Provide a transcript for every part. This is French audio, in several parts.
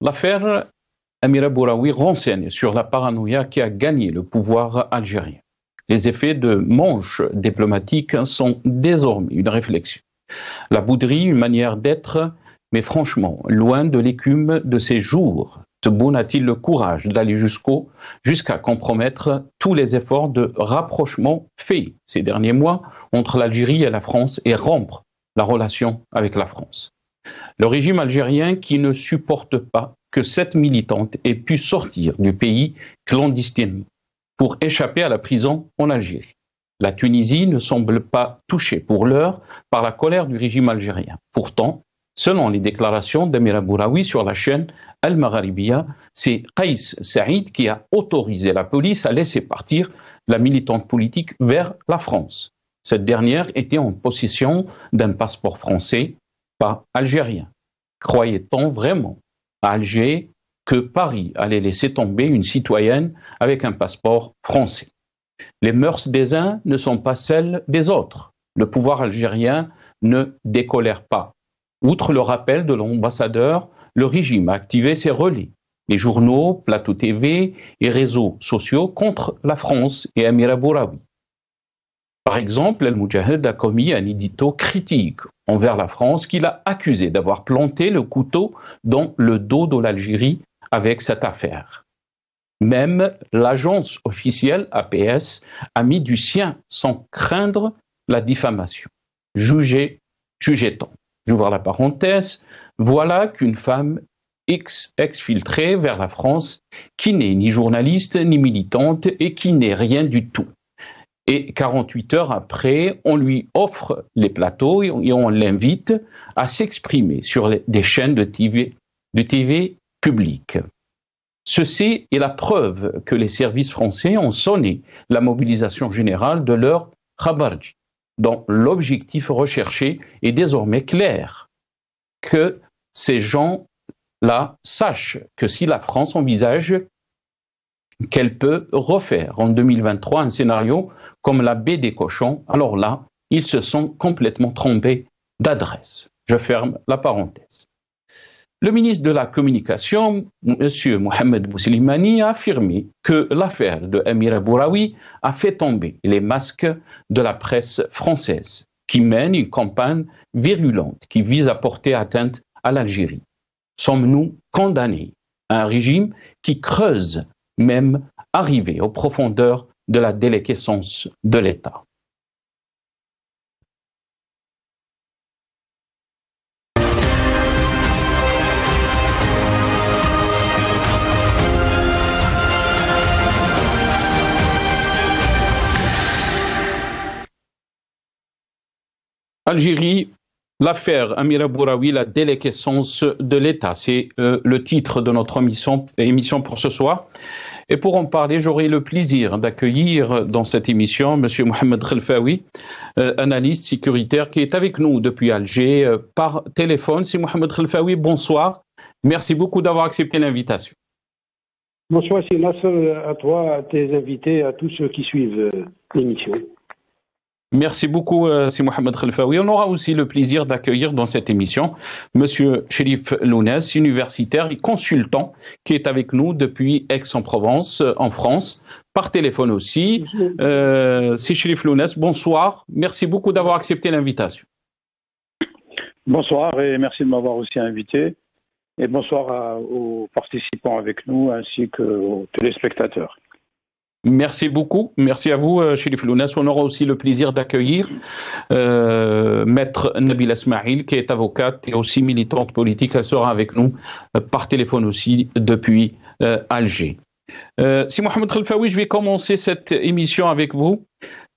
L'affaire Amira Bouraoui renseigne sur la paranoïa qui a gagné le pouvoir algérien. Les effets de manches diplomatiques sont désormais une réflexion. La bouderie, une manière d'être, mais franchement, loin de l'écume de ces jours. Tebboune a-t-il le courage d'aller jusqu'à compromettre tous les efforts de rapprochement faits ces derniers mois entre l'Algérie et la France et rompre la relation avec la France? Le régime algérien qui ne supporte pas que cette militante ait pu sortir du pays clandestinement pour échapper à la prison en Algérie. La Tunisie ne semble pas touchée pour l'heure par la colère du régime algérien. Pourtant, selon les déclarations d'Amira Bouraoui sur la chaîne Al-Magharibiya, c'est Qais Saïd qui a autorisé la police à laisser partir la militante politique vers la France. Cette dernière était en possession d'un passeport français, pas algérien. Croyait-on vraiment à Alger que Paris allait laisser tomber une citoyenne avec un passeport français? Les mœurs des uns ne sont pas celles des autres. Le pouvoir algérien ne décolère pas. Outre le rappel de l'ambassadeur, le régime a activé ses relais, les journaux, plateaux TV et réseaux sociaux contre la France et Amira Bouraoui. Par exemple, El Moudjahid a commis un édito critique envers la France qu'il a accusé d'avoir planté le couteau dans le dos de l'Algérie avec cette affaire. Même l'agence officielle APS a mis du sien sans craindre la diffamation. Jugeait-on. J'ouvre la parenthèse. Voilà qu'une femme exfiltrée vers la France, qui n'est ni journaliste ni militante et qui n'est rien du tout. Et 48 heures après, on lui offre les plateaux et on l'invite à s'exprimer sur des chaînes de TV publiques. Ceci est la preuve que les services français ont sonné la mobilisation générale de leur Khabarji, dont l'objectif recherché est désormais clair, que ces gens-là sachent que si la France envisage qu'elle peut refaire en 2023 un scénario comme la baie des cochons, alors là, ils se sont complètement trompés d'adresse. Je ferme la parenthèse. Le ministre de la Communication, M. Mohamed Bousselimani, a affirmé que l'affaire de Amira Bouraoui a fait tomber les masques de la presse française, qui mène une campagne virulente qui vise à porter atteinte à l'Algérie. Sommes-nous condamnés à un régime qui creuse, même arrivé aux profondeurs de la déliquescence de l'État? Algérie, l'affaire Amira Bouraoui, la déliquescence de l'État. C'est le titre de notre émission pour ce soir. Et pour en parler, j'aurai le plaisir d'accueillir dans cette émission M. Mohamed Khelfaoui, analyste sécuritaire, qui est avec nous depuis Alger par téléphone. C'est Mohamed Khelfaoui, bonsoir. Merci beaucoup d'avoir accepté l'invitation. Bonsoir, c'est Nasser, à toi, à tes invités, à tous ceux qui suivent l'émission. Merci beaucoup, c'est Mohamed Khelfaoui. On aura aussi le plaisir d'accueillir dans cette émission Monsieur Cherif Lounès, universitaire et consultant, qui est avec nous depuis Aix-en-Provence, en France, par téléphone aussi. C'est Cherif Lounès, bonsoir. Merci beaucoup d'avoir accepté l'invitation. Bonsoir et merci de m'avoir aussi invité. Et bonsoir aux participants avec nous ainsi qu'aux téléspectateurs. Merci beaucoup. Merci à vous, Cherif Lounès. On aura aussi le plaisir d'accueillir Maître Nabila Esmaïl, qui est avocate et aussi militante politique. Elle sera avec nous par téléphone aussi depuis Alger. Si Mohamed Khelfaoui, je vais commencer cette émission avec vous.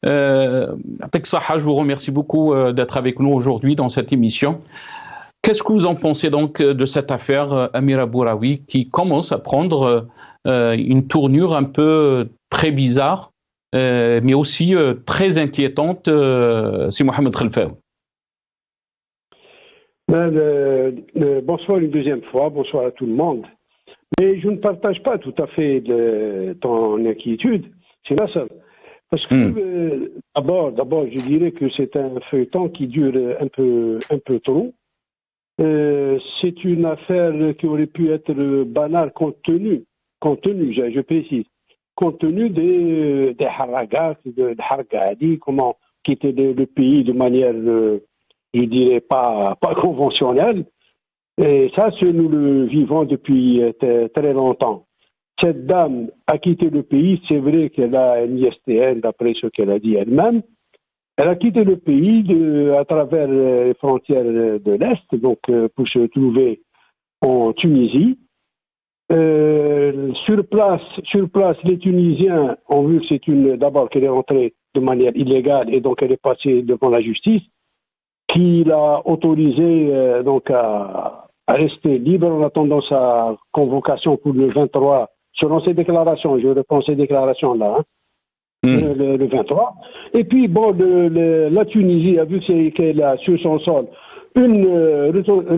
Avec Saha, je vous remercie beaucoup d'être avec nous aujourd'hui dans cette émission. Qu'est-ce que vous en pensez donc de cette affaire Amira Bouraoui qui commence à prendre une tournure un peu très bizarre, mais aussi très inquiétante, c'est Mohamed Khelfaoui. Bonsoir une deuxième fois, bonsoir à tout le monde. Mais je ne partage pas tout à fait ton inquiétude, c'est la seule. Parce que d'abord, je dirais que c'est un feuilleton qui dure un peu trop. c'est une affaire qui aurait pu être banale compte tenu, je précise, compte tenu des haragas, de Hargadi, comment quitter le pays de manière, je dirais, pas conventionnelle. Et ça, nous le vivons depuis très longtemps. Cette dame a quitté le pays, c'est vrai qu'elle a un ISTN, d'après ce qu'elle a dit elle-même. Elle a quitté le pays à travers les frontières de l'Est, donc pour se trouver en Tunisie. Sur place, les Tunisiens ont vu d'abord qu'elle est rentrée de manière illégale et donc elle est passée devant la justice, qui l'a autorisée donc à rester libre en attendant sa convocation pour le 23, selon ses déclarations. Je reprends ces déclarations-là. Le 23. Et puis, bon, la Tunisie a vu qu'elle a sur son sol une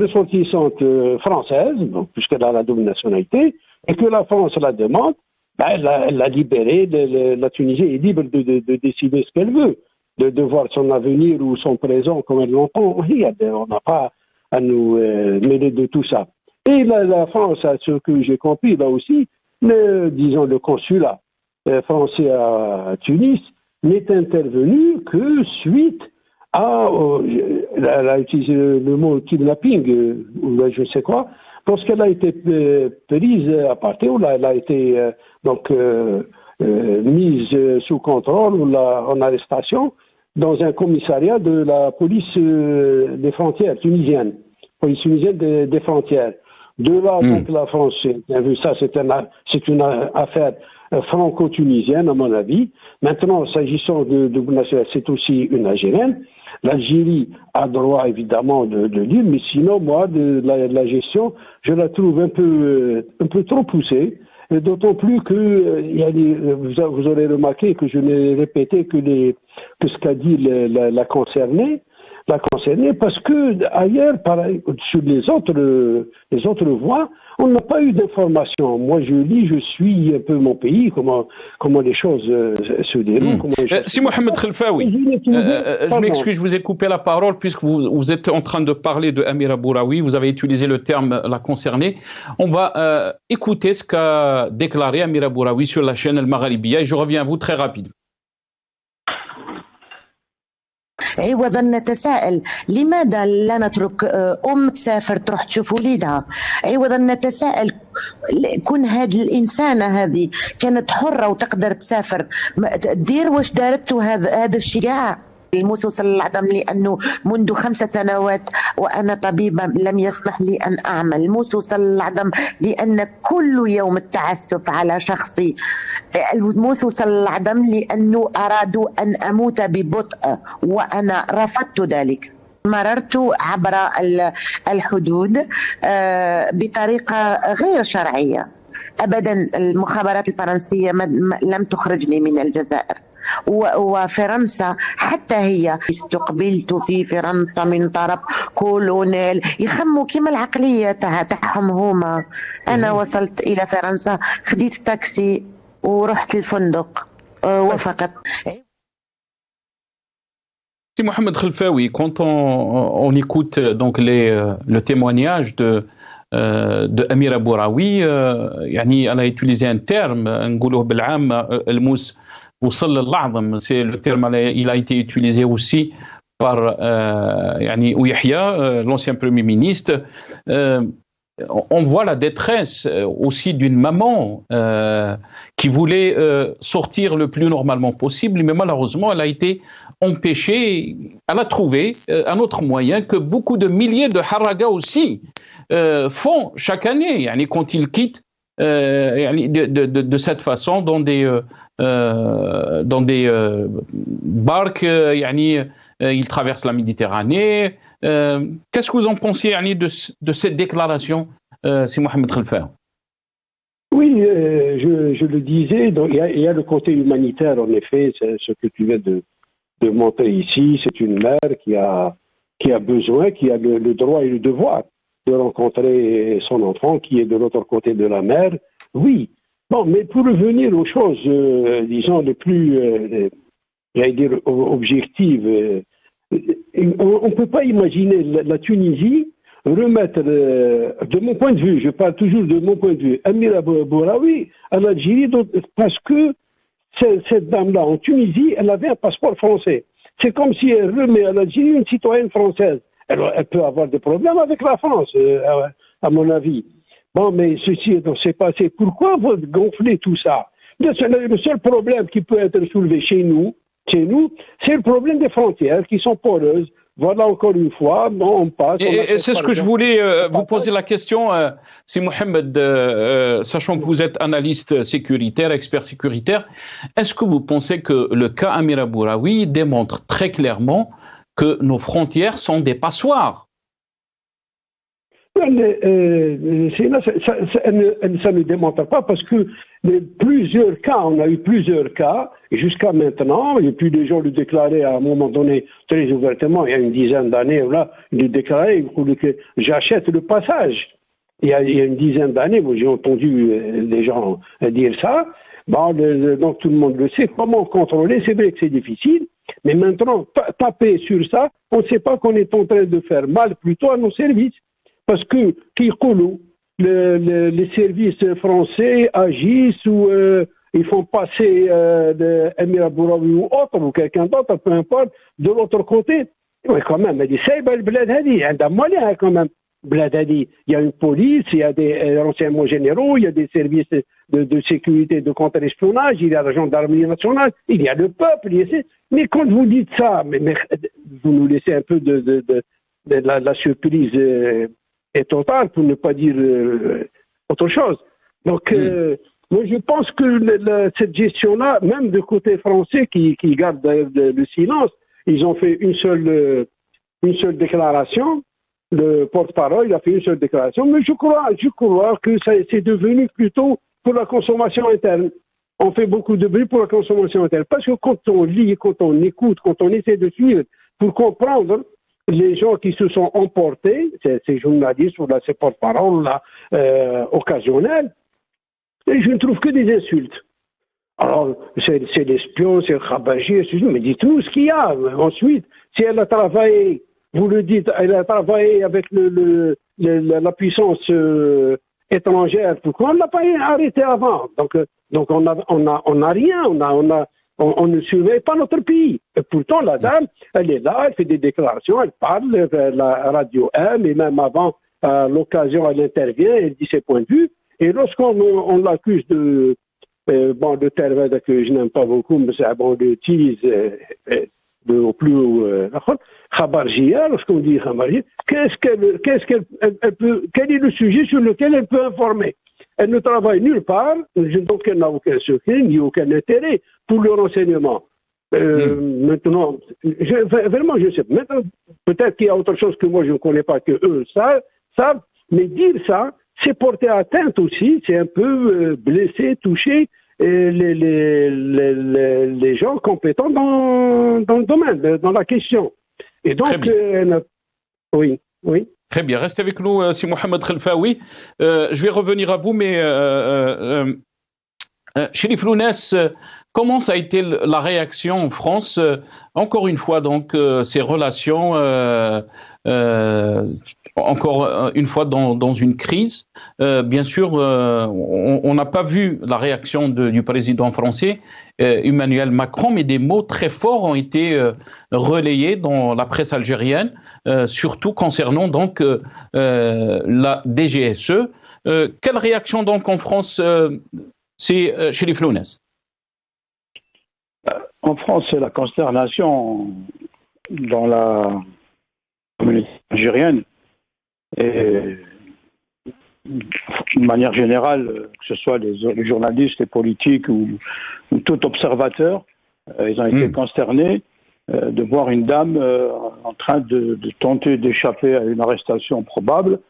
ressortissante française, donc, puisqu'elle a la double nationalité, et que la France la demande, elle l'a libérée. La Tunisie est libre de décider ce qu'elle veut, de voir son avenir ou son présent comme elle l'entend. On n'a pas à nous mêler de tout ça. Et la France, à ce que j'ai compris, là aussi, le consulat français à Tunis n'est intervenu que suite à, elle a utilisé le mot kidnapping, ou je ne sais quoi, parce qu'elle a été prise à partir, ou elle a été mise sous contrôle ou en arrestation dans un commissariat de la police des frontières tunisienne, police tunisienne des frontières. De là, donc, la France a vu ça, c'est une affaire franco-tunisienne, à mon avis. Maintenant, s'agissant de nationalité, c'est aussi une Algérienne. L'Algérie a droit, évidemment, de dire, mais sinon, moi, de la gestion, je la trouve un peu trop poussée. Et d'autant plus que vous aurez remarqué que je n'ai répété que ce qu'a dit la concernée, parce que ailleurs, sur les autres voies, on n'a pas eu d'informations. Moi, je suis un peu mon pays, comment les choses se déroulent. Si Mohamed Khelfaoui, je m'excuse, je vous ai coupé la parole puisque vous êtes en train de parler de Amira Bouraoui, vous avez utilisé le terme la concernée. On va écouter ce qu'a déclaré Amira Bouraoui sur la chaîne El Magharibiya et je reviens à vous très rapide. عوضا نتساءل لماذا لا نترك تسافر تروح تشوف وليدها. عوضا نتساءل كون هذه الإنسانة هذه كانت حرة وتقدر تسافر دير واش دارته هذا الشجاع. الموسى صلى الله عليه وسلم لأنه منذ 5 سنوات وأنا طبيبة لم يسمح لي أن أعمل. الموسى صلى الله عليه وسلم لأن كل يوم التعسف على شخصي. الموسى صلى الله عليه وسلم لأنه أرادوا أن أموت ببطء وأنا رفضت ذلك. مررت عبر الحدود بطريقة غير شرعية أبدا. المخابرات الفرنسية لم تخرجني من الجزائر وفرنسا حتى هي استقبلت في فرنسا من طرف كولونيل يخموا كما العقلية تاعهم هما. أنا وصلت إلى فرنسا خديت تاكسي ورحت الفندق وفقط. Si Mohamed Khelfaoui, quand on écoute donc le témoignage de Amira Bouraoui, elle a utilisé un terme, نقوله بالعام الموس وصل الأعظم, c'est le terme, il a été utilisé aussi par Ouyahia, l'ancien Premier ministre. On voit la détresse aussi d'une maman qui voulait sortir le plus normalement possible, mais malheureusement, elle a été empêchée. Elle a trouvé un autre moyen que beaucoup de milliers de haragas aussi font chaque année, quand ils quittent de cette façon dans des barques, ils traversent la Méditerranée. Qu'est-ce que vous en pensez de cette déclaration, si Mohamed Khelfaoui? Oui, je le disais, donc il y a le côté humanitaire, en effet, c'est ce que tu viens de montrer ici. C'est une mère qui a besoin, qui a le droit et le devoir de rencontrer son enfant qui est de l'autre côté de la mer. Oui. Bon, mais pour revenir aux choses, disons, les plus, j'allais dire, objectives, on ne peut pas imaginer la Tunisie remettre, de mon point de vue, je parle toujours de mon point de vue, Amira Bouraoui à l'Algérie parce que cette dame-là en Tunisie, elle avait un passeport français. C'est comme si elle remet à l'Algérie une citoyenne française. Elle peut avoir des problèmes avec la France, à mon avis. Bon, mais ceci s'est passé. Pourquoi vous gonflez tout ça? Le seul problème qui peut être soulevé chez nous, c'est le problème des frontières qui sont poreuses. Voilà, encore une fois, bon, on passe. Et c'est ce que je voulais vous poser la question, Si Mohamed, sachant que vous êtes analyste sécuritaire, expert sécuritaire, est-ce que vous pensez que le cas Amira Bouraoui démontre très clairement que nos frontières sont des passoires? Ça ne démontre pas parce que on a eu plusieurs cas, et jusqu'à maintenant, et puis les gens le déclaraient à un moment donné très ouvertement, il y a une dizaine d'années, là, ils déclaraient que j'achète le passage. Il y a une dizaine d'années, j'ai entendu des gens dire ça. Bon, donc tout le monde le sait. Comment contrôler? C'est vrai que c'est difficile, mais maintenant, taper sur ça, on ne sait pas qu'on est en train de faire mal plutôt à nos services. Parce que les services français agissent ou ils font passer Amira Bouraoui ou autre, ou quelqu'un d'autre, peu importe, de l'autre côté. Oui, quand même, il y a quand même. Il y a une police, il y a des renseignements généraux, il y a des services de sécurité, de contre-espionnage, il y a la gendarmerie nationale, il y a le peuple. Mais quand vous dites ça, mais vous nous laissez un peu de la surprise est totale, pour ne pas dire autre chose. Donc, moi, je pense que cette gestion-là, même du côté français qui garde le silence, ils ont fait une seule déclaration. Le porte-parole, il a fait une seule déclaration, mais je crois que c'est devenu plutôt pour la consommation interne. On fait beaucoup de bruit pour la consommation interne. Parce que quand on lit, quand on écoute, quand on essaie de suivre, pour comprendre les gens qui se sont emportés, ces journalistes ou ces porte-paroles occasionnels, et je ne trouve que des insultes. Alors, c'est l'espion, c'est le khabaji, mais dites-nous ce qu'il y a. Ensuite, si elle a travaillé, vous le dites, elle a travaillé avec la puissance étrangère, pourquoi on ne l'a pas arrêté avant? Donc on n'a rien, on ne surveille pas notre pays. Et pourtant, la dame, elle est là, elle fait des déclarations, elle parle, la radio M, et même avant l'occasion, elle intervient, elle dit ses points de vue. Et lorsqu'on l'accuse de terme que je n'aime pas beaucoup, mais c'est bon, de tease au plus haut, Khabarjia, lorsqu'on dit Khabarjia, quel est le sujet sur lequel elle peut informer? Elle ne travaille nulle part, donc elle n'a aucun secret, ni aucun intérêt pour le renseignement. Maintenant, vraiment, je sais. Maintenant, peut-être qu'il y a autre chose que moi je ne connais pas, que eux savent, mais dire ça, c'est porter atteinte aussi, c'est un peu blesser, toucher les gens compétents dans le domaine, dans la question. Et donc, oui. Très bien, restez avec nous, si Mohamed Khelfaoui. Je vais revenir à vous, mais Chérif Lounès, comment ça a été la réaction en France? Encore une fois, donc, ces relations, encore une fois, dans une crise. Bien sûr, on n'a pas vu la réaction du président français, Emmanuel Macron, mais des mots très forts ont été relayés dans la presse algérienne, surtout concernant donc la DGSE. Quelle réaction donc en France, c'est Chérif Lounès? En France, c'est la consternation dans la communauté algérienne et d'une manière générale, que ce soit les journalistes, les politiques ou tout observateur, ils ont été consternés de voir une dame en train de tenter d'échapper à une arrestation probable,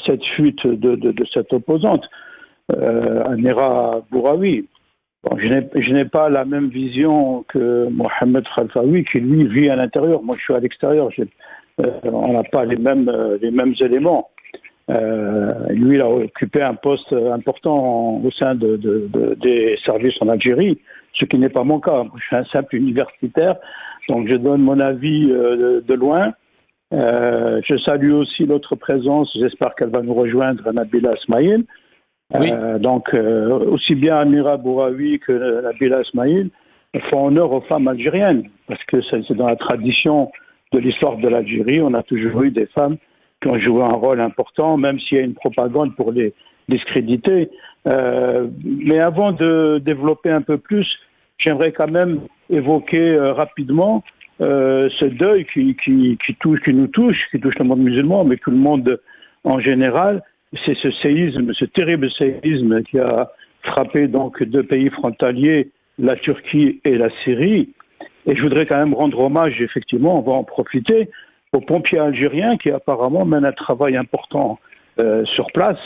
cette fuite de cette opposante, Amira Bouraoui. Bon, je n'ai pas la même vision que Mohamed Khelfaoui, qui lui vit à l'intérieur. Moi, je suis à l'extérieur. On n'a pas les mêmes éléments. Lui, il a occupé un poste important au sein des services en Algérie, ce qui n'est pas mon cas. Moi, je suis un simple universitaire, donc je donne mon avis de loin. Je salue aussi l'autre présence, j'espère qu'elle va nous rejoindre, Nabila Ismail. Oui. Donc, aussi bien Amira Bouraoui que Nabila Ismail font honneur aux femmes algériennes, parce que c'est dans la tradition de l'histoire de l'Algérie, on a toujours eu des femmes qui ont joué un rôle important, même s'il y a une propagande pour les discréditer. Mais avant de développer un peu plus, j'aimerais quand même évoquer rapidement ce deuil qui nous touche, qui touche le monde musulman, mais tout le monde en général. C'est ce séisme, ce terrible séisme qui a frappé donc deux pays frontaliers, la Turquie et la Syrie. Et je voudrais quand même rendre hommage, effectivement, on va en profiter, aux pompiers algériens qui apparemment mènent un travail important sur place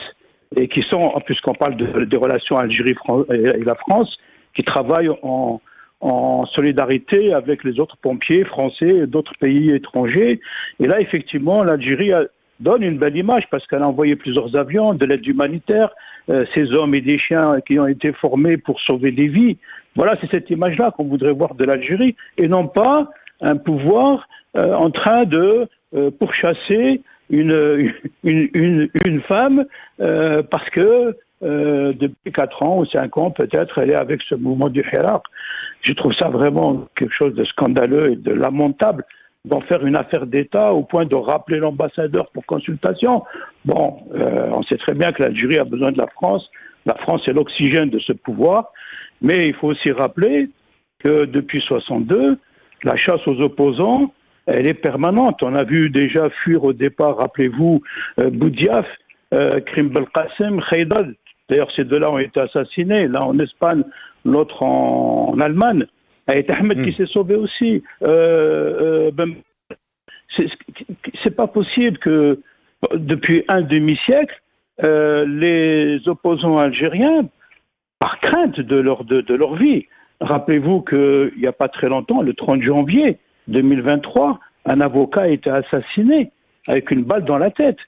et qui sont, puisqu'on parle des relations Algérie et la France, qui travaillent en solidarité avec les autres pompiers français et d'autres pays étrangers. Et là, effectivement, l'Algérie donne une belle image parce qu'elle a envoyé plusieurs avions, de l'aide humanitaire, ces hommes et des chiens qui ont été formés pour sauver des vies. Voilà, c'est cette image-là qu'on voudrait voir de l'Algérie et non pas un pouvoir en train de pourchasser une femme parce que depuis 4 ans ou 5 ans peut-être elle est avec ce mouvement du Hirak. Je trouve ça vraiment quelque chose de scandaleux et de lamentable d'en faire une affaire d'État au point de rappeler l'ambassadeur pour consultation. Bon, on sait très bien que l'Algérie a besoin de la France. La France est l'oxygène de ce pouvoir. Mais il faut aussi rappeler que depuis 1962, la chasse aux opposants, elle est permanente. On a vu déjà fuir au départ, rappelez-vous, Boudiaf, Krim Belkacem, Khaïdal. D'ailleurs, ces deux-là ont été assassinés. L'un en Espagne, l'autre en Allemagne. Et Ahmed qui s'est sauvé aussi. C'est pas possible que depuis un demi-siècle, les opposants algériens, par crainte de leur vie, rappelez-vous qu'il n'y a pas très longtemps, le 30 janvier 2023, un avocat a été assassiné avec une balle dans la tête.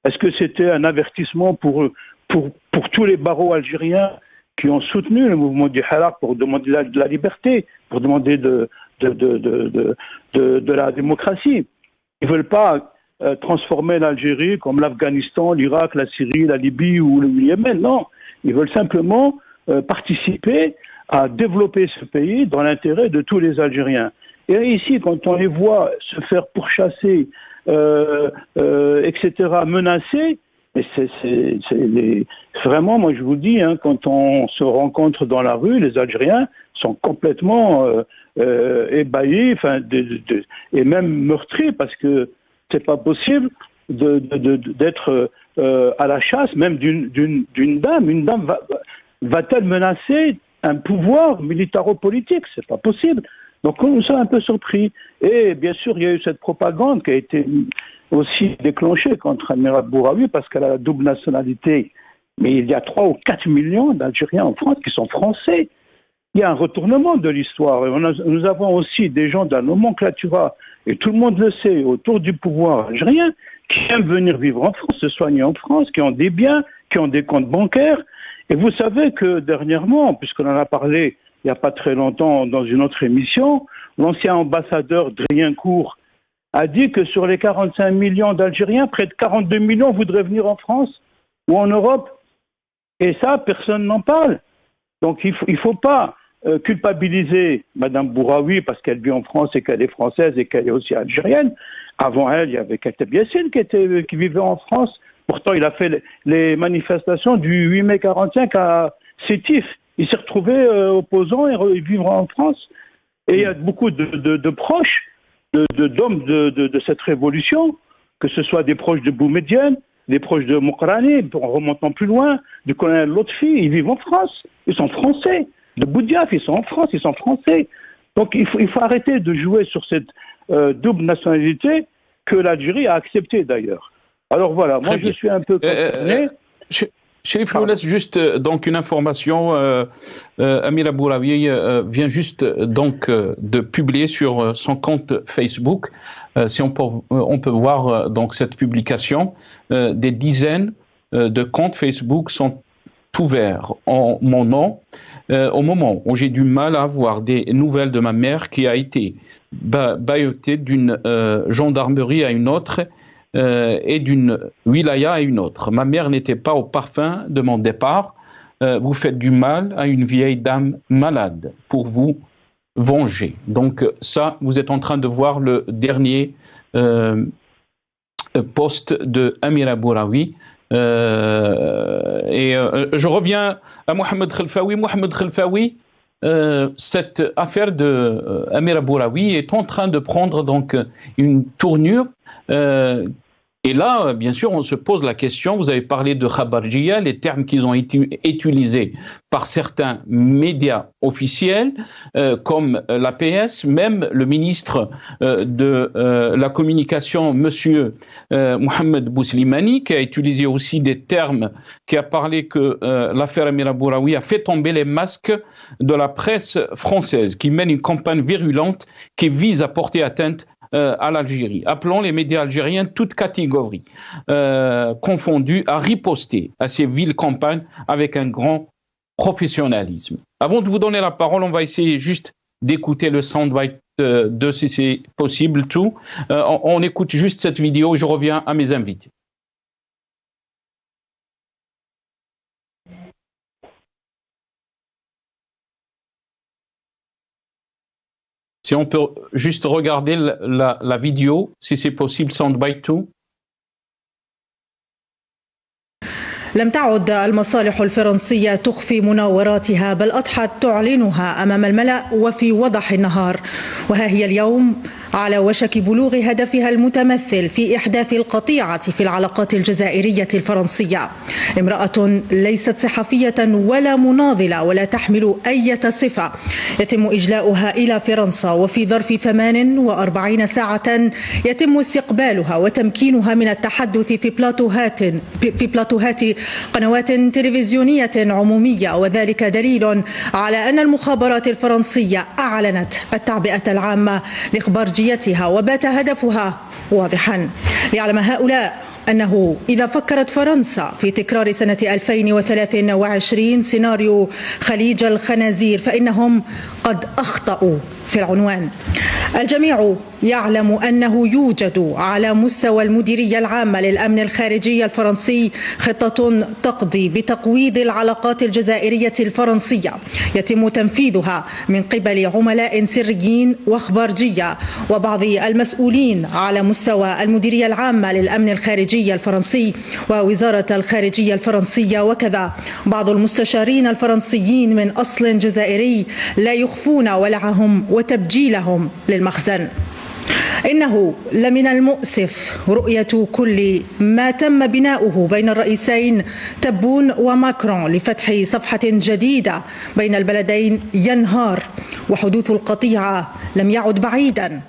Est-ce que c'était un avertissement pour tous les barreaux algériens qui ont soutenu le mouvement du Hirak pour demander de la liberté, pour demander de la démocratie? Ils ne veulent pas transformer l'Algérie comme l'Afghanistan, l'Irak, la Syrie, la Libye ou le Yémen. Non, ils veulent simplement participer à développer ce pays dans l'intérêt de tous les Algériens. Et ici, quand on les voit se faire pourchasser, etc., menacer, et vraiment, moi je vous dis, hein, quand on se rencontre dans la rue, les Algériens sont complètement ébahis, et même meurtris, parce que c'est pas possible d'être à la chasse, même d'une dame. Une dame va-t-elle menacer un pouvoir militaro-politique? C'est pas possible. Donc nous sommes un peu surpris. Et bien sûr, il y a eu cette propagande qui a été aussi déclenchée contre Amira Bouraoui parce qu'elle a la double nationalité. Mais il y a 3 ou 4 millions d'Algériens en France qui sont français. Il y a un retournement de l'histoire. Nous avons aussi des gens d'un nomenclatura, et tout le monde le sait, autour du pouvoir algérien, qui aiment venir vivre en France, se soigner en France, qui ont des biens, qui ont des comptes bancaires. Et vous savez que dernièrement, puisqu'on en a parlé il n'y a pas très longtemps dans une autre émission, l'ancien ambassadeur Driencourt a dit que sur les 45 millions d'Algériens, près de 42 millions voudraient venir en France ou en Europe. Et ça, personne n'en parle. Donc il ne faut pas culpabiliser Mme Bouraoui parce qu'elle vit en France et qu'elle est française et qu'elle est aussi algérienne. Avant elle, il y avait Kateb Yassine qui vivait en France. Pourtant, il a fait les manifestations du 8 mai 45 à Sétif. Il s'est retrouvé opposant et vivre en France. Et il y a beaucoup de proches, d'hommes de cette révolution, que ce soit des proches de Boumediene, des proches de Mokrani, en remontant plus loin, du colonel Lotfi, ils vivent en France. Ils sont français. De Boudiaf, ils sont en France, ils sont français. Donc il faut arrêter de jouer sur cette double nationalité que l'Algérie a acceptée d'ailleurs. Alors voilà, moi je suis un peu concerné. Chérif, je vous laisse juste donc une information. Amira Bouraoui vient juste donc de publier sur son compte Facebook. Si on peut voir donc cette publication, des dizaines de comptes Facebook sont ouvert en mon nom au moment où j'ai du mal à avoir des nouvelles de ma mère qui a été baïottée d'une gendarmerie à une autre et d'une wilaya à une autre. Ma mère n'était pas au parfum de mon départ. Vous faites du mal à une vieille dame malade pour vous venger. Donc ça, vous êtes en train de voir le dernier post de Amira Bouraoui. Je reviens à Mohamed Khelfaoui. Mohamed Khelfaoui, cette affaire de Amira Bouraoui est en train de prendre donc une tournure. Et là, bien sûr, on se pose la question, vous avez parlé de Khabarjia, les termes qui ont été utilisés par certains médias officiels, comme l'APS, même le ministre de la communication, monsieur Mohamed Bouslimani, qui a utilisé aussi des termes, qui a parlé que l'affaire Amira Bouraoui a fait tomber les masques de la presse française, qui mène une campagne virulente qui vise à porter atteinte à l'Algérie. Appelons les médias algériens, toutes catégories confondues, à riposter à ces villes campagnes avec un grand professionnalisme. Avant de vous donner la parole, on va essayer juste d'écouter le soundbite de si c'est possible tout. On écoute juste cette vidéo et je reviens à mes invités. Si on peut juste regarder la vidéo, si c'est possible, soundbite tout. لم تعد المصالح الفرنسية تخفي مناوراتها بل أضحت تعلنها أمام الملأ وفي وضح النهار، وها هي اليوم على وشك بلوغ هدفها المتمثل في إحداث القطيعة في العلاقات الجزائرية الفرنسية. امرأة ليست صحفية ولا مناضلة ولا تحمل أي صفة يتم إجلاؤها إلى فرنسا، وفي ظرف 48 ساعة يتم استقبالها وتمكينها من التحدث في بلاتوهات قنوات تلفزيونية عمومية، وذلك دليل على أن المخابرات الفرنسية أعلنت التعبئة العامة لإخبارجيتها، وبات هدفها واضحا. ليعلم هؤلاء أنه إذا فكرت فرنسا في تكرار سنة 2023 سيناريو خليج الخنازير فإنهم قد أخطأوا في العنوان. الجميع يعلم أنه يوجد على مستوى المديرية العامة للأمن الخارجي الفرنسي خطة تقضي بتقويض العلاقات الجزائرية الفرنسية يتم تنفيذها من قبل عملاء سريين واخبارجية وبعض المسؤولين على مستوى المديرية العامة للأمن الخارجي الفرنسي ووزارة الخارجية الفرنسية، وكذا بعض المستشارين الفرنسيين من أصل جزائري لا يخفون ولعهم وتبجيلهم للمخزن. إنه لمن المؤسف رؤية كل ما تم بناؤه بين الرئيسين تبون وماكرون لفتح صفحة جديدة بين البلدين ينهار، وحدوث القطيعة لم يعد بعيدا.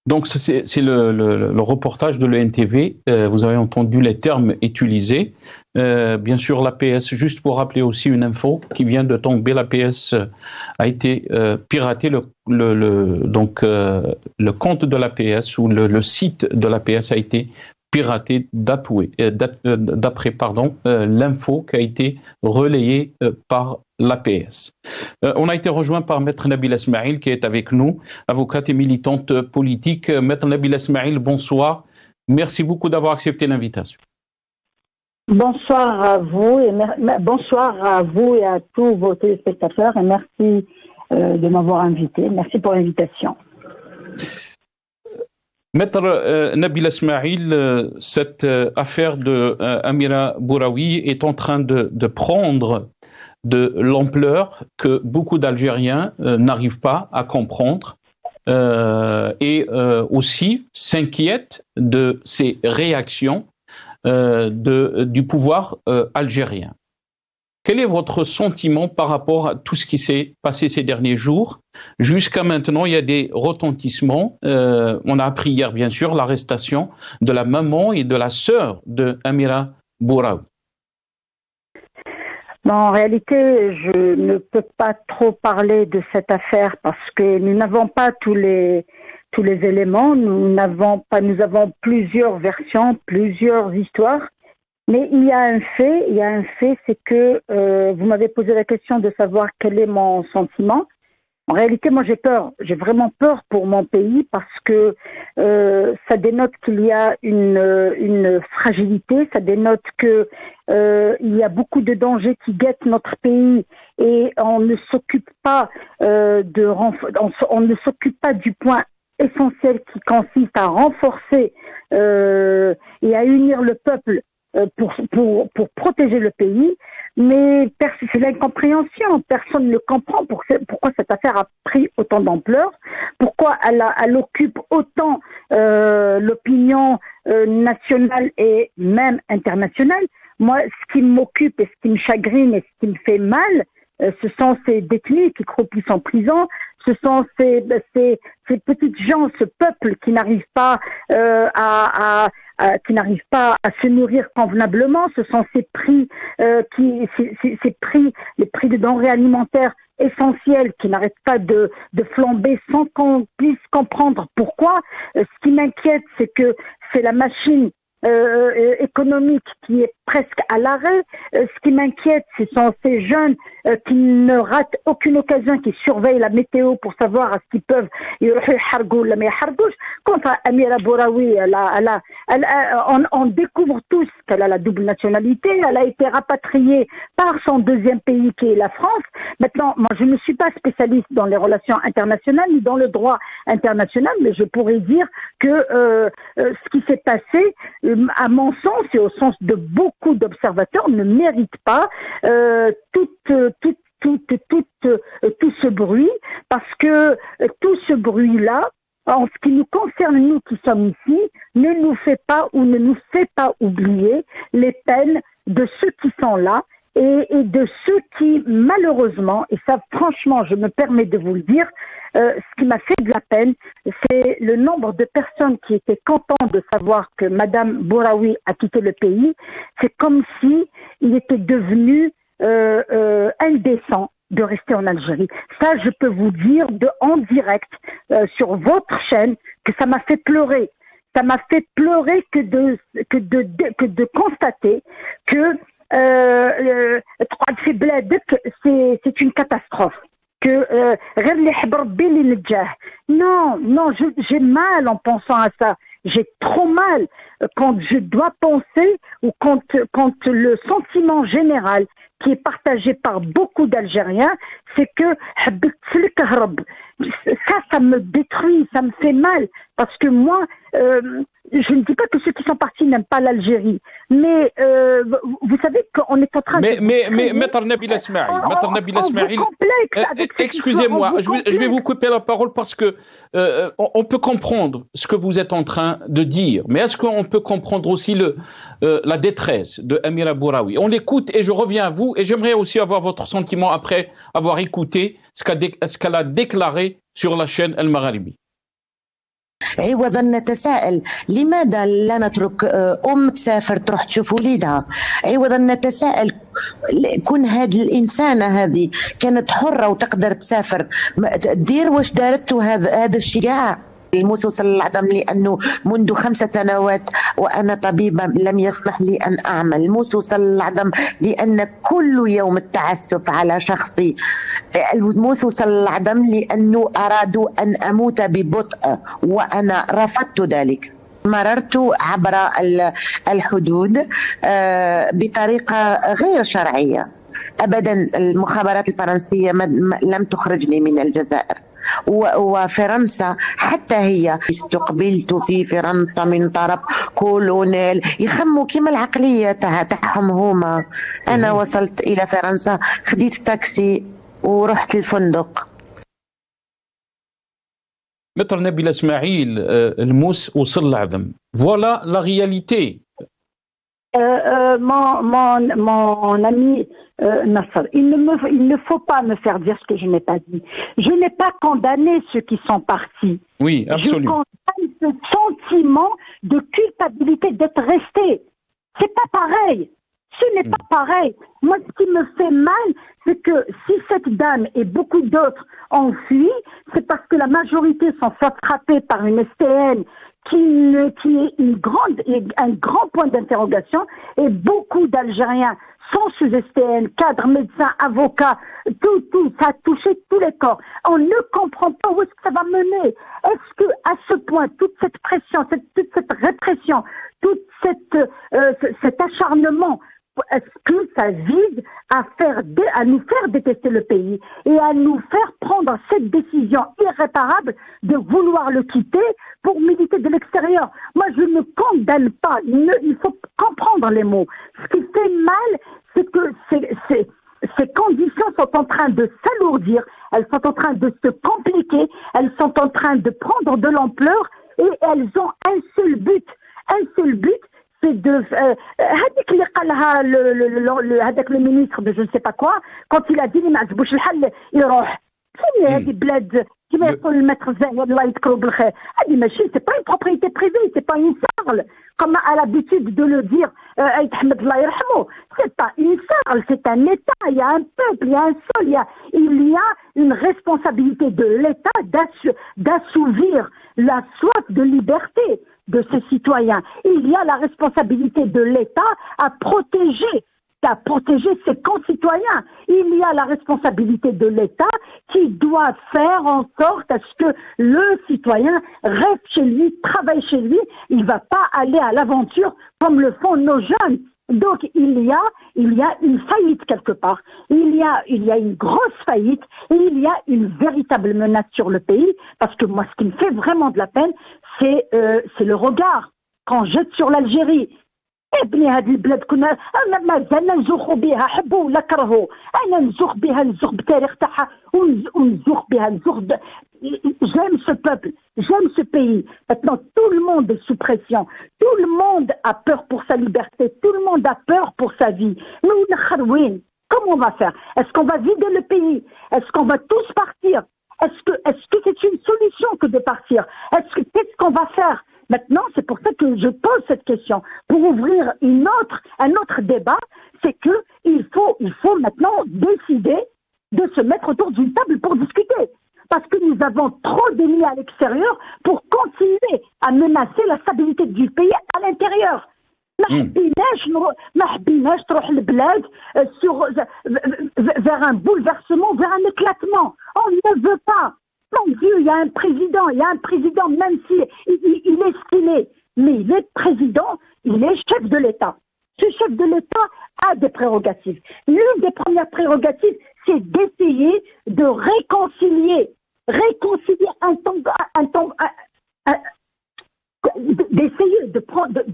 Donc c'est le reportage de l'ENTV. Vous avez entendu les termes utilisés. Bien sûr, l'APS, juste pour rappeler aussi une info qui vient de tomber, l'APS a été piraté, le compte de l'APS ou le site de l'APS a été piraté d'après l'info qui a été relayée par l'APS. On a été rejoint par Maître Nabila Smaïl qui est avec nous, avocate et militante politique. Maître Nabila Smaïl, bonsoir. Merci beaucoup d'avoir accepté l'invitation. Bonsoir à vous et à tous vos téléspectateurs et merci de m'avoir invité. Merci pour l'invitation. Maître Nabila Smaïl, cette affaire de Amira Bouraoui est en train de prendre de l'ampleur que beaucoup d'Algériens n'arrivent pas à comprendre et aussi s'inquiètent de ces réactions du pouvoir algérien. Quel est votre sentiment par rapport à tout ce qui s'est passé ces derniers jours? Jusqu'à maintenant, il y a des retentissements. On a appris hier, bien sûr, l'arrestation de la maman et de la sœur de Amira Bouraoui. En réalité, je ne peux pas trop parler de cette affaire parce que nous n'avons pas tous les éléments. Nous avons plusieurs versions, plusieurs histoires. Mais il y a un fait, c'est que vous m'avez posé la question de savoir quel est mon sentiment. En réalité, moi j'ai vraiment peur pour mon pays parce que ça dénote qu'il y a une fragilité, ça dénote que il y a beaucoup de dangers qui guettent notre pays et on ne s'occupe pas on ne s'occupe pas du point essentiel qui consiste à renforcer et à unir le peuple pour protéger le pays. Mais c'est l'incompréhension. Personne ne comprend pourquoi cette affaire a pris autant d'ampleur, pourquoi elle occupe autant l'opinion nationale et même internationale. Moi, ce qui m'occupe et ce qui me chagrine et ce qui me fait mal, ce sont ces détenus qui croupissent en prison, ce sont ces petites gens, ce peuple qui n'arrive pas qui n'arrivent pas à se nourrir convenablement. Ce sont ces prix les prix de denrées alimentaires essentielles qui n'arrêtent pas de flamber sans qu'on puisse comprendre pourquoi. Ce qui m'inquiète, c'est que c'est la machine économique qui est presque à l'arrêt. Ce qui m'inquiète, ce sont ces jeunes qui ne ratent aucune occasion, qui surveillent la météo pour savoir à ce qu'ils peuvent contre Amira Bouraoui. On découvre tous qu'elle a la double nationalité. Elle a été rapatriée par son deuxième pays qui est la France. Maintenant, moi je ne suis pas spécialiste dans les relations internationales ni dans le droit international, mais je pourrais dire que ce qui s'est passé, à mon sens et au sens de beaucoup d'observateurs, ne mérite pas tout ce bruit, parce que tout ce bruit-là, en ce qui nous concerne, nous qui sommes ici, ne nous fait pas oublier les peines de ceux qui sont là et de ceux qui, malheureusement, et ça franchement je me permets de vous le dire, ce qui m'a fait de la peine, c'est le nombre de personnes qui étaient contentes de savoir que Madame Bouraoui a quitté le pays. C'est comme si il était devenu indécent de rester en Algérie. Ça, je peux vous dire en direct sur votre chaîne que ça m'a fait pleurer. Ça m'a fait pleurer que de constater que c'est une catastrophe. Non, j'ai mal en pensant à ça. J'ai trop mal quand je dois penser ou quand le sentiment général qui est partagé par beaucoup d'Algériens, c'est que ça me détruit, ça me fait mal, parce que moi, je ne dis pas que ceux qui sont partis n'aiment pas l'Algérie, mais vous savez qu'on est en train Mais Maître Nabila Smaïl, excusez-moi, je vais vous couper la parole parce que on peut comprendre ce que vous êtes en train de dire, mais est-ce qu'on peut comprendre aussi la détresse de Amira Bouraoui? On l'écoute et je reviens à vous, et j'aimerais aussi avoir votre sentiment après avoir écouté ce qu'elle a déclaré sur la chaîne El Magharibi. عوضا نتساءل لماذا لا نترك تسافر تروح تشوف وليدها. عوضا نتساءل كون هذه الإنسانة هذه كانت حرة وتقدر تسافر دير واش دارته هذا الشجاع. الموسى صلى الله عليه وسلم لأنه منذ 5 سنوات وأنا طبيبة لم يسمح لي أن أعمل. الموسى صلى الله عليه وسلم لأن كل يوم التعسف على شخصي. الموسى صلى الله عليه وسلم لأنه أرادوا أن أموت ببطء وأنا رفضت ذلك. مررت عبر الحدود بطريقة غير شرعية أبدا. المخابرات الفرنسية لم تخرجني من الجزائر، وفرنسا حتى هي استقبلت في فرنسا من طرف كولونيل يخموا كيما العقلية تاعهم هما. أنا وصلت إلى فرنسا، خديت تاكسي ورحت الفندق. Maître Nabila Smaïl, الموس وصل العظم. Voilà la réalité. Mon ami Nasser, il ne faut pas me faire dire ce que je n'ai pas dit. Je n'ai pas condamné ceux qui sont partis. Oui, absolument. Je condamne ce sentiment de culpabilité d'être resté. C'est pas pareil. Ce n'est pas pareil. Moi, ce qui me fait mal, c'est que si cette dame et beaucoup d'autres ont fui, c'est parce que la majorité sont frappés par une STN qui est un grand point d'interrogation, et beaucoup d'Algériens sont sous STN, cadres, médecins, avocats, tout, ça a touché tous les corps. On ne comprend pas où est-ce que ça va mener. Est-ce que, à ce point, toute cette pression, toute cette répression, cet acharnement, est-ce que ça vise à nous faire détester le pays et à nous faire prendre cette décision irréparable de vouloir le quitter pour militer de l'extérieur? Moi, je ne condamne pas. Il faut comprendre les mots. Ce qui fait mal, c'est que ces conditions sont en train de s'alourdir, elles sont en train de se compliquer, elles sont en train de prendre de l'ampleur, et elles ont un seul but, c'est de le ministre de je ne sais pas quoi, quand il a dit كما يقول المتر الزاهد الله يذكره بالخير. هذه ماشي c'est pas une propriété privée, c'est pas une sarle comme a l'habitude de le dire Ahmed Allah يرحمه. C'est pas une sarle, c'est un État, il y a un peuple, il y a un sol, il y a une responsabilité de l'État d'assouvir la soif de liberté de ses citoyens. Il y a la responsabilité de l'État à protéger ses concitoyens. Il y a la responsabilité de l'État qui doit faire en sorte à ce que le citoyen reste chez lui, travaille chez lui. Il ne va pas aller à l'aventure comme le font nos jeunes. Donc il y a une faillite quelque part. Il y a une grosse faillite et il y a une véritable menace sur le pays, parce que moi, ce qui me fait vraiment de la peine, c'est le regard qu'on jette sur l'Algérie. ابني هذه البلاد كنا ما زلنا نزوخوا بها حبوا ولا كرهوا. انا نزوخ بالتاريخ تاعها ونزوخ بها j'aime ce peuple, j'aime ce pays. Maintenant tout le monde est sous pression, tout le monde a peur pour sa liberté, tout le monde a peur pour sa vie. Nous comment on va faire? Est-ce qu'on va vider le pays? Est-ce qu'on va tous partir? Est-ce que c'est une solution que de partir? Qu'est-ce qu'on va faire? Maintenant, c'est pour ça que je pose cette question. Pour ouvrir un autre débat, c'est que il faut maintenant décider de se mettre autour d'une table pour discuter. Parce que nous avons trop d'ennemis à l'extérieur pour continuer à menacer la stabilité du pays à l'intérieur. ما حبيناش تروح البلاد vers un bouleversement, vers un éclatement. On ne veut pas. Mon Dieu, il y a un président, même si il est estimé, mais il est président, il est chef de l'État. Ce chef de l'État a des prérogatives. L'une des premières prérogatives, c'est d'essayer de réconcilier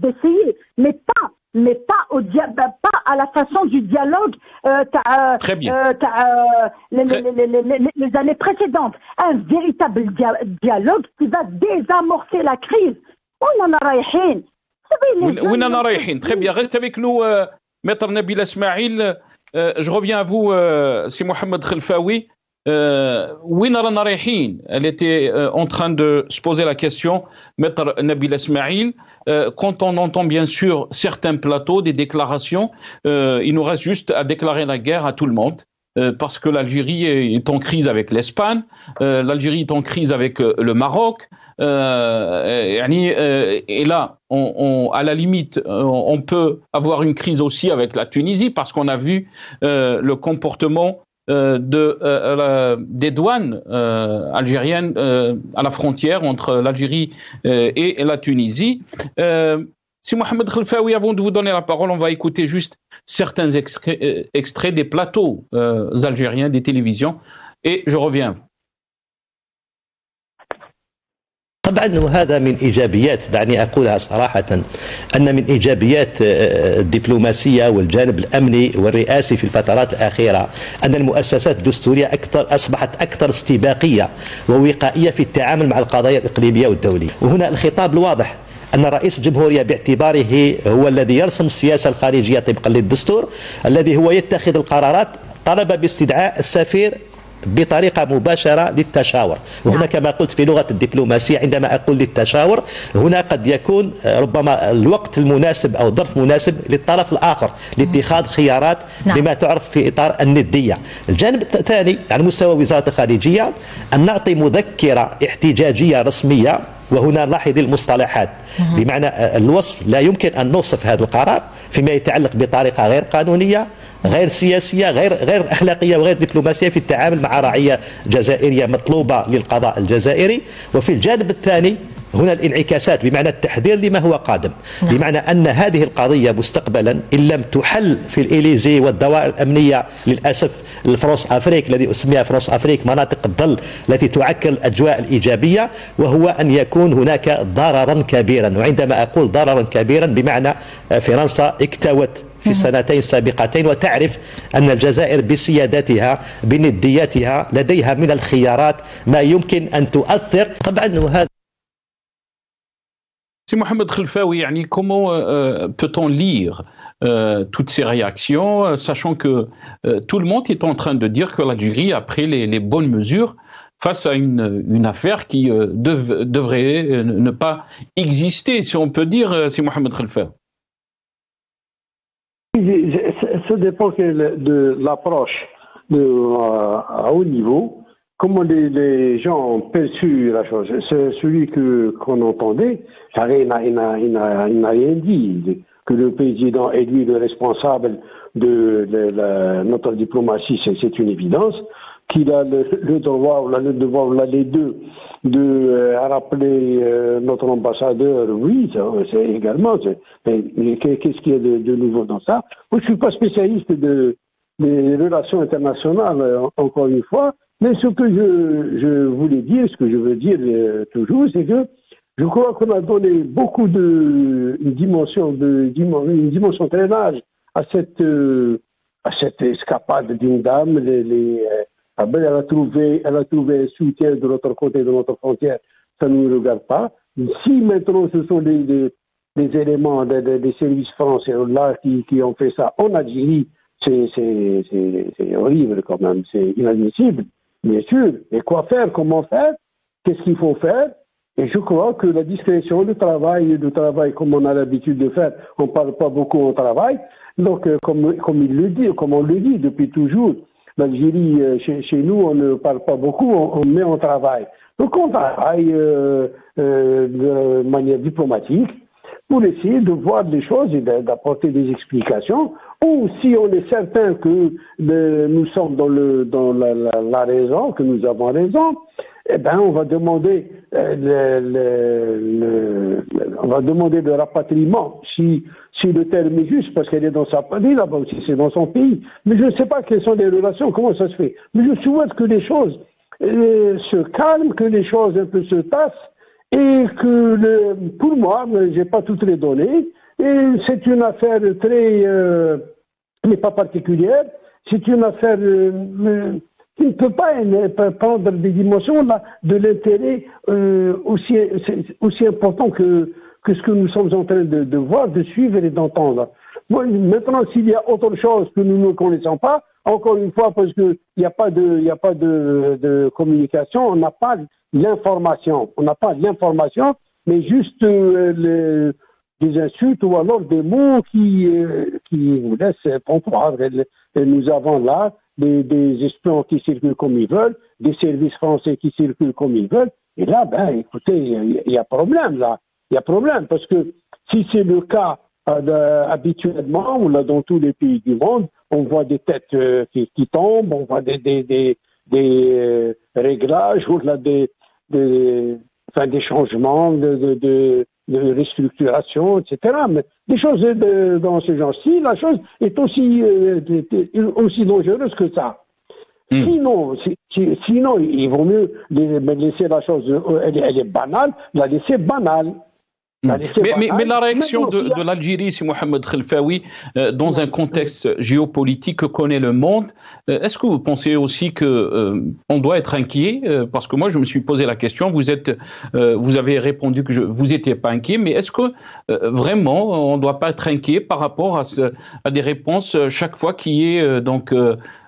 d'essayer, mais pas pas à la façon du dialogue Très bien. Les années précédentes. Un véritable dialogue qui va désamorcer la crise. وين أنا رايحين. Très bien. Reste avec nous, Maître Nabila Ismail. Je reviens à vous, si Mohamed Khelfaoui. وين رانا رايحين? Elle était en train de se poser la question, Maître Nabila Ismail. Quand on entend bien sûr certains plateaux, des déclarations, il nous reste juste à déclarer la guerre à tout le monde. Parce que l'Algérie est en crise avec l'Espagne, l'Algérie est en crise avec le Maroc, et là, à la limite, on peut avoir une crise aussi avec la Tunisie, parce qu'on a vu le comportement des douanes algériennes à la frontière entre l'Algérie et la Tunisie. Si Mohamed Khelfaoui, avant de vous donner la parole, on va écouter juste certains extraits des plateaux algériens, des télévisions, et je reviens. طبعا وهذا من إيجابيات، دعني أقولها صراحة، أن من إيجابيات الدبلوماسية والجانب الأمني والرئاسي في الفترات الأخيرة أن المؤسسات الدستورية أصبحت أكثر استباقية ووقائية في التعامل مع القضايا الإقليمية والدولية. وهنا الخطاب الواضح أن رئيس الجمهورية باعتباره هو الذي يرسم السياسة الخارجية طبقا للدستور، الذي هو يتخذ القرارات، طلب باستدعاء السفير بطريقة مباشرة للتشاور. وهنا كما قلت في لغة الدبلوماسية، عندما أقول للتشاور هنا قد يكون ربما الوقت المناسب أو الظرف المناسب للطرف الآخر لاتخاذ خيارات لما تعرف في إطار الندية. الجانب الثاني على مستوى وزارة الخارجية أن نعطي مذكرة احتجاجية رسمية وهنا لاحظي المصطلحات، بمعنى الوصف لا يمكن أن نوصف هذا القرار فيما يتعلق بطريقة غير قانونية، غير سياسية، غير أخلاقية وغير دبلوماسية في التعامل مع رعية جزائرية مطلوبة للقضاء الجزائري. وفي الجانب الثاني هنا الانعكاسات، بمعنى التحذير لما هو قادم، بمعنى أن هذه القضية مستقبلا إن لم تحل في الإليزي والدوائر الأمنية، للأسف الفرنس أفريك الذي أسميها فرنس أفريك مناطق الظل التي تعكر الأجواء الإيجابية، وهو أن يكون هناك ضررا كبيرا. وعندما أقول ضررا كبيرا بمعنى فرنسا اكتوت في السنتين السابقتين، وتعرف أن الجزائر بسيادتها بندياتها لديها من الخيارات ما يمكن أن تؤثر. طبعا وهذا Si Mohamed Khelfaoui, comment peut-on lire toutes ces réactions, sachant que tout le monde est en train de dire que l'Algérie a pris les bonnes mesures face à une affaire qui devrait ne pas exister, si on peut dire, si Mohamed Khelfaoui. Ça dépend de l'approche à haut niveau. Comment les gens ont perçu la chose. C'est celui qu'on entendait, il n'a rien dit. Que le président est lui le responsable de notre diplomatie, c'est une évidence. Qu'il a le droit, ou le devoir, ou les deux, de rappeler notre ambassadeur, oui, c'est également. Mais qu'est-ce qu'il y a de nouveau dans ça? Moi, je ne suis pas spécialiste des relations internationales, encore une fois. Mais ce que je voulais dire, ce que je veux dire toujours, c'est que je crois qu'on a donné beaucoup une dimension très large à cette escapade d'une dame. Elle a trouvé un soutien de l'autre côté de notre frontière, ça ne nous regarde pas. Si maintenant ce sont des éléments des services français là qui ont fait ça en Algérie, c'est horrible quand même, c'est inadmissible. Bien sûr. Et quoi faire? Comment faire? Qu'est-ce qu'il faut faire? Et je crois que la discrétion, le travail comme on a l'habitude de faire, on ne parle pas beaucoup au travail. Donc, comme on le dit depuis toujours, l'Algérie, chez nous, on ne parle pas beaucoup, on met en travail. Donc, on travaille de manière diplomatique pour essayer de voir des choses et d'apporter des explications. Ou si on est certain que nous sommes dans la raison, que nous avons raison, eh ben on va demander le rapatriement, si le terme est juste, parce qu'elle est dans sa patrie, là-bas aussi c'est dans son pays. Mais je ne sais pas quelles sont les relations, comment ça se fait. Mais je souhaite que les choses se calment, que les choses un peu se tassent, et que pour moi, j'ai pas toutes les données, et c'est une affaire mais pas particulière, c'est une affaire qui ne peut pas prendre des dimensions là, de l'intérêt aussi important que ce que nous sommes en train de voir, de suivre et d'entendre. Bon, maintenant, s'il y a autre chose que nous ne connaissons pas, encore une fois, parce qu'il n'y a pas de communication, on n'a pas l'information. On n'a pas l'information, mais juste des insultes ou alors des mots qui nous laissent comprendre. Et nous avons là des espions qui circulent comme ils veulent, des services français qui circulent comme ils veulent. Et là, écoutez, il y a problème là. Il y a problème parce que si c'est le cas habituellement, ou là dans tous les pays du monde, on voit des têtes qui tombent, on voit des réglages, ou là des changements de restructuration, etc. Mais des choses dans ce genre-ci, la chose est aussi dangereuse que ça. Sinon, il vaut mieux laisser la chose, elle est banale, la laisser banale. Mais la réaction de l'Algérie, si Mohamed Khelfaoui, dans un contexte géopolitique que connaît le monde, est-ce que vous pensez aussi qu'on doit être inquiet? Parce que moi, je me suis posé la question, vous avez répondu que vous n'étiez pas inquiet, mais est-ce que vraiment on ne doit pas être inquiet par rapport à des réponses chaque fois qu'il y ait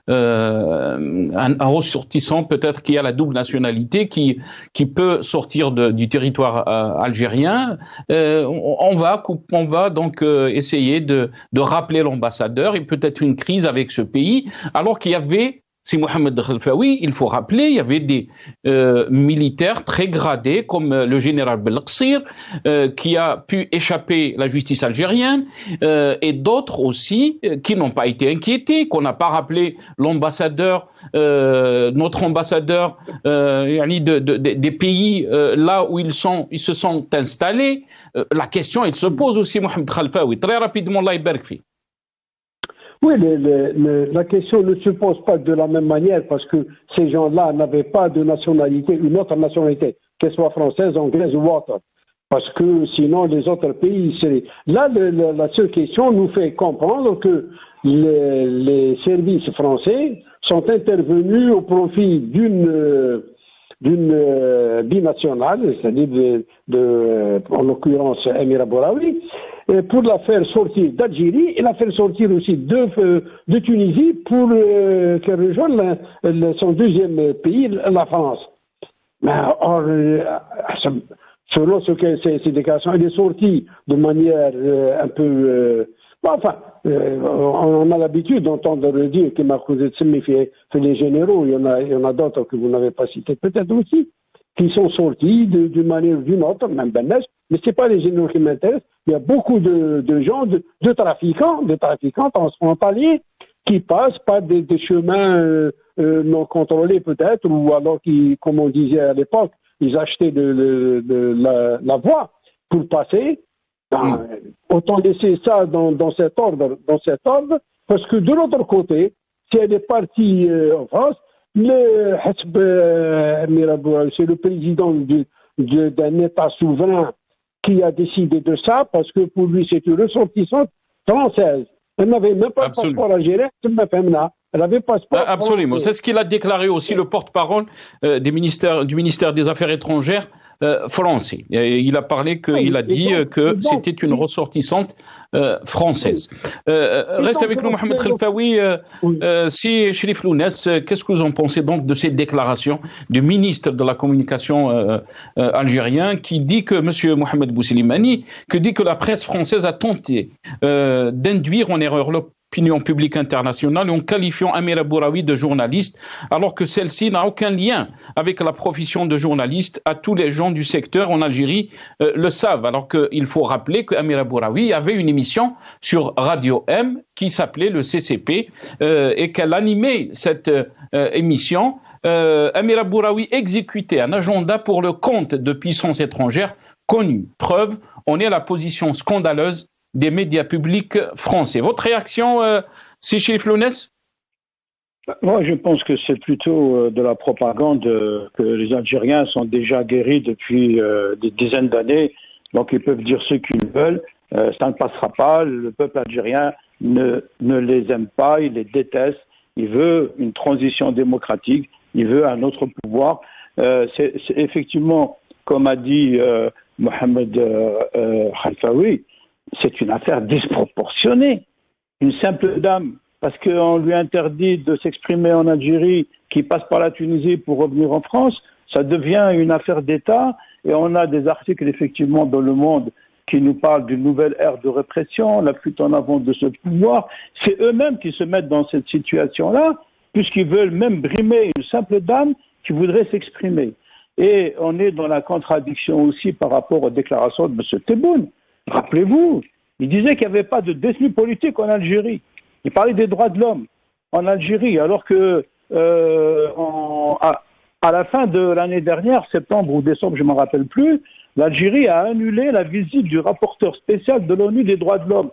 un ressortissant peut-être qui a la double nationalité, qui peut sortir du territoire algérien, on va donc essayer de rappeler l'ambassadeur et peut-être une crise avec ce pays, alors qu'il y avait c'est Mohamed Khelfaoui, il faut rappeler, il y avait des militaires très gradés comme le général Belqsir qui a pu échapper à la justice algérienne et d'autres aussi qui n'ont pas été inquiétés, qu'on n'a pas rappelé l'ambassadeur, notre ambassadeur des pays là où ils se sont installés. La question, elle se pose aussi, Mohamed Khelfaoui. Très rapidement, Allah Ibarak Fi. Oui, la question ne se pose pas de la même manière parce que ces gens-là n'avaient pas de nationalité, une autre nationalité, qu'elle soit française, anglaise ou autre. Parce que sinon, les autres pays, là, la seule question nous fait comprendre que les services français sont intervenus au profit d'une binationale, c'est-à-dire en l'occurrence Amira Bouraoui, pour la faire sortir d'Algérie et la faire sortir aussi de Tunisie pour qu'elle rejoigne son deuxième pays, la France. Mais or, selon ces déclarations, elle est sortie de manière un peu... on a l'habitude d'entendre dire que Marcouzet Semmi fait les généraux, il y en a d'autres que vous n'avez pas cités peut-être aussi, qui sont sortis d'une manière ou d'une autre, même Bennes, mais ce n'est pas les généraux qui m'intéressent. Il y a beaucoup de gens, de trafiquants transfrontaliers qui passent par des chemins non contrôlés peut-être, ou alors qui, comme on disait à l'époque, ils achetaient la voie pour passer. Autant laisser ça dans cet ordre, parce que de l'autre côté, si elle est partie en France, c'est le président d'un État souverain qui a décidé de ça, parce que pour lui, c'est une ressortissante française. Elle n'avait même pas de passeport algérien, elle avait passeport. Absolument, c'est ce qu'il a déclaré aussi le porte-parole du ministère des Affaires étrangères français. Il a parlé il a dit que c'était une ressortissante française. Reste avec nous, Mohamed Khelfaoui. Si Cherif Lounès, qu'est-ce que vous en pensez donc de ces déclarations du ministre de la Communication algérien qui dit que M. Mohamed Bousselimani, dit que la presse française a tenté d'induire en erreur l'opinion publique internationale en qualifiant Amira Bouraoui de journaliste, alors que celle-ci n'a aucun lien avec la profession de journaliste. À tous les gens du secteur en Algérie le savent, alors qu'il faut rappeler qu'Amira Bouraoui avait une émission sur Radio M qui s'appelait le CCP et qu'elle animait cette émission. Amira Bouraoui exécutait un agenda pour le compte de puissances étrangères connues. Preuve, on est à la position scandaleuse des médias publics français. Votre réaction, c'est Cherif Lounès? Moi, je pense que c'est plutôt de la propagande, que les Algériens sont déjà guéris depuis des dizaines d'années, donc ils peuvent dire ce qu'ils veulent, ça ne passera pas, le peuple algérien ne les aime pas, il les déteste, il veut une transition démocratique, il veut un autre pouvoir. C'est effectivement, comme a dit Mohamed Khelfaoui, c'est une affaire disproportionnée. Une simple dame, parce qu'on lui interdit de s'exprimer en Algérie, qui passe par la Tunisie pour revenir en France, ça devient une affaire d'État. Et on a des articles, effectivement, dans Le Monde qui nous parlent d'une nouvelle ère de répression, la fuite en avant de ce pouvoir. C'est eux-mêmes qui se mettent dans cette situation-là, puisqu'ils veulent même brimer une simple dame qui voudrait s'exprimer. Et on est dans la contradiction aussi par rapport aux déclarations de M. Tebboune. Rappelez-vous, il disait qu'il n'y avait pas de détenus politiques en Algérie. Il parlait des droits de l'homme en Algérie, alors que à la fin de l'année dernière, septembre ou décembre, je ne me rappelle plus, l'Algérie a annulé la visite du rapporteur spécial de l'ONU des droits de l'homme.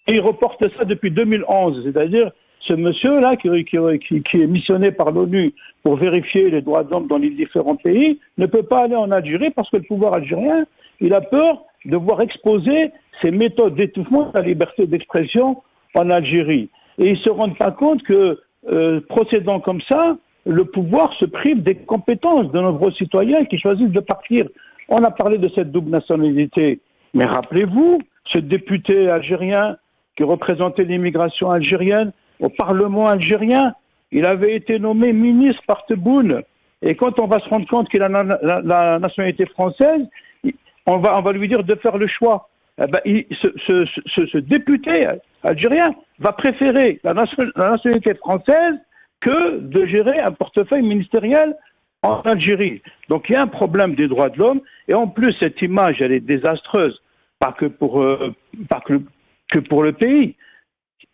Et il reporte ça depuis 2011, c'est-à-dire ce monsieur-là qui est missionné par l'ONU pour vérifier les droits de l'homme dans les différents pays ne peut pas aller en Algérie parce que le pouvoir algérien, il a peur de voir exposer ces méthodes d'étouffement de la liberté d'expression en Algérie. Et ils ne se rendent pas compte que, procédant comme ça, le pouvoir se prive des compétences de nombreux citoyens qui choisissent de partir. On a parlé de cette double nationalité, mais rappelez-vous, ce député algérien qui représentait l'immigration algérienne au Parlement algérien, il avait été nommé ministre par Tebboune. Et quand on va se rendre compte qu'il a la nationalité française, on va lui dire de faire le choix. Ce député algérien va préférer la nationalité française que de gérer un portefeuille ministériel en Algérie. Donc il y a un problème des droits de l'homme, et en plus cette image, elle est désastreuse, pas que pour le pays.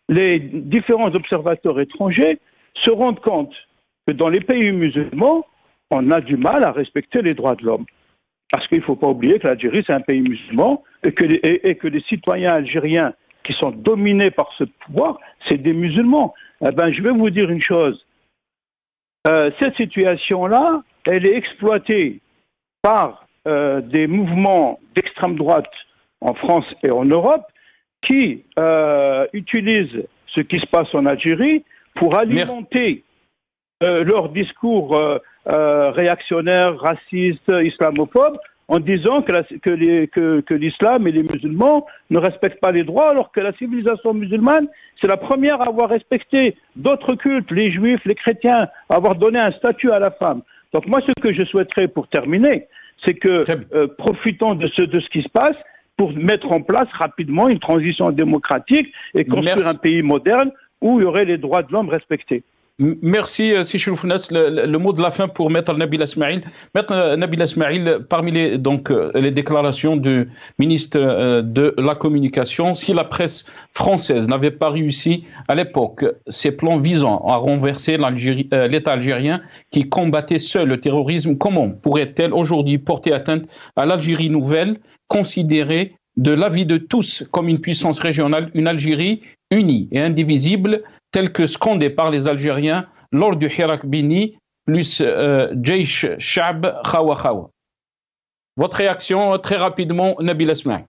Les différents observateurs étrangers se rendent compte que dans les pays musulmans, on a du mal à respecter les droits de l'homme. Parce qu'il ne faut pas oublier que l'Algérie, c'est un pays musulman, et que les citoyens algériens qui sont dominés par ce pouvoir, c'est des musulmans. Eh ben, je vais vous dire une chose. Cette situation-là, elle est exploitée par des mouvements d'extrême droite en France et en Europe qui utilisent ce qui se passe en Algérie pour alimenter leur discours réactionnaire, raciste, islamophobe, en disant que l'islam et les musulmans ne respectent pas les droits, alors que la civilisation musulmane, c'est la première à avoir respecté d'autres cultes, les juifs, les chrétiens, à avoir donné un statut à la femme. Donc moi, ce que je souhaiterais pour terminer, c'est que profitons de ce qui se passe pour mettre en place rapidement une transition démocratique et construire un pays moderne où il y aurait les droits de l'homme respectés. Merci, Sichel Founas. Le mot de la fin pour Maître Nabil Esmaïl. Maître Nabil Esmaïl, parmi les déclarations du ministre de la Communication, si la presse française n'avait pas réussi à l'époque ses plans visant à renverser l'État algérien qui combattait seul le terrorisme, comment pourrait-elle aujourd'hui porter atteinte à l'Algérie nouvelle, considérée de l'avis de tous comme une puissance régionale, une Algérie unie et indivisible, telle que scandée par les Algériens lors du Hirak Bini plus Jaish Shab Khawa Khawa. Votre réaction très rapidement, Nabil Esmaïl.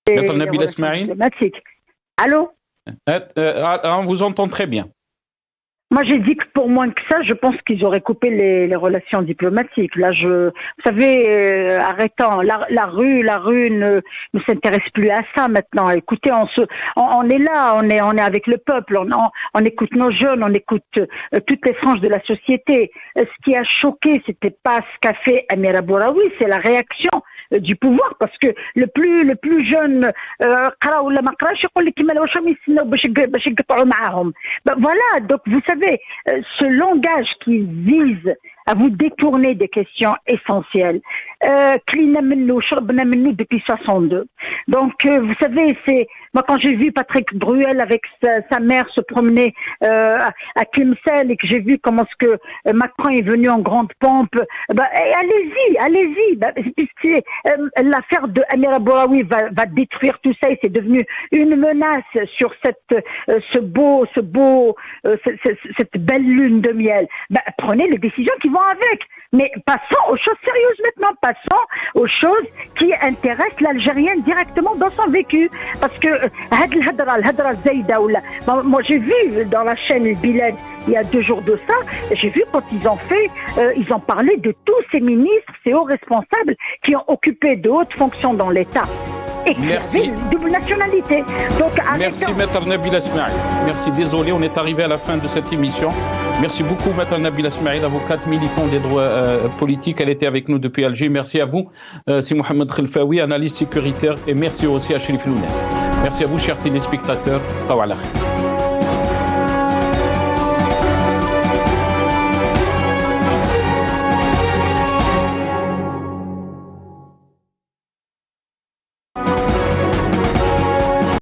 Maître Nabil Esmaïl. Allô? On vous entend très bien. Moi, j'ai dit que pour moins que ça, je pense qu'ils auraient coupé les relations diplomatiques. Là, vous savez, arrêtant, la rue ne s'intéresse plus à ça maintenant. Écoutez, on est là, on est avec le peuple, on écoute nos jeunes, on écoute toutes les franges de la société. Ce qui a choqué, c'était pas ce qu'a fait Amira Bouraoui, c'est la réaction du pouvoir, parce que le plus jeune voilà, donc vous savez, ce langage qui vise à vous détourner des questions essentielles. Depuis 62. Donc, vous savez, moi quand j'ai vu Patrick Bruel avec sa mère se promener à Tlemcen et que j'ai vu comment ce que Macron est venu en grande pompe, allez-y. L'affaire de Amira Bouraoui va détruire tout ça et c'est devenu une menace sur cette belle lune de miel. Prenez les décisions qui vont avec. Mais passons aux choses sérieuses maintenant. Passons aux choses qui intéressent l'Algérien directement dans son vécu. Parce que moi j'ai vu dans la chaîne Bilal il y a 2 jours de ça, j'ai vu quand ils ont parlé de tous ces ministres, ces hauts responsables qui ont occupé de hautes fonctions dans l'État. Et qui avaient une double nationalité. Donc, merci Maître Nabil Esmaïl. Merci, désolé, on est arrivé à la fin de cette émission. Merci beaucoup Maître Nabil Esmaïl, avocate militante des droits politiques. Elle était avec nous depuis Alger. Merci à vous, c'est Mohamed Khelfaoui, analyste sécuritaire. Et merci aussi à Chérif Lounès. Merci à vous, chers téléspectateurs. Tawala.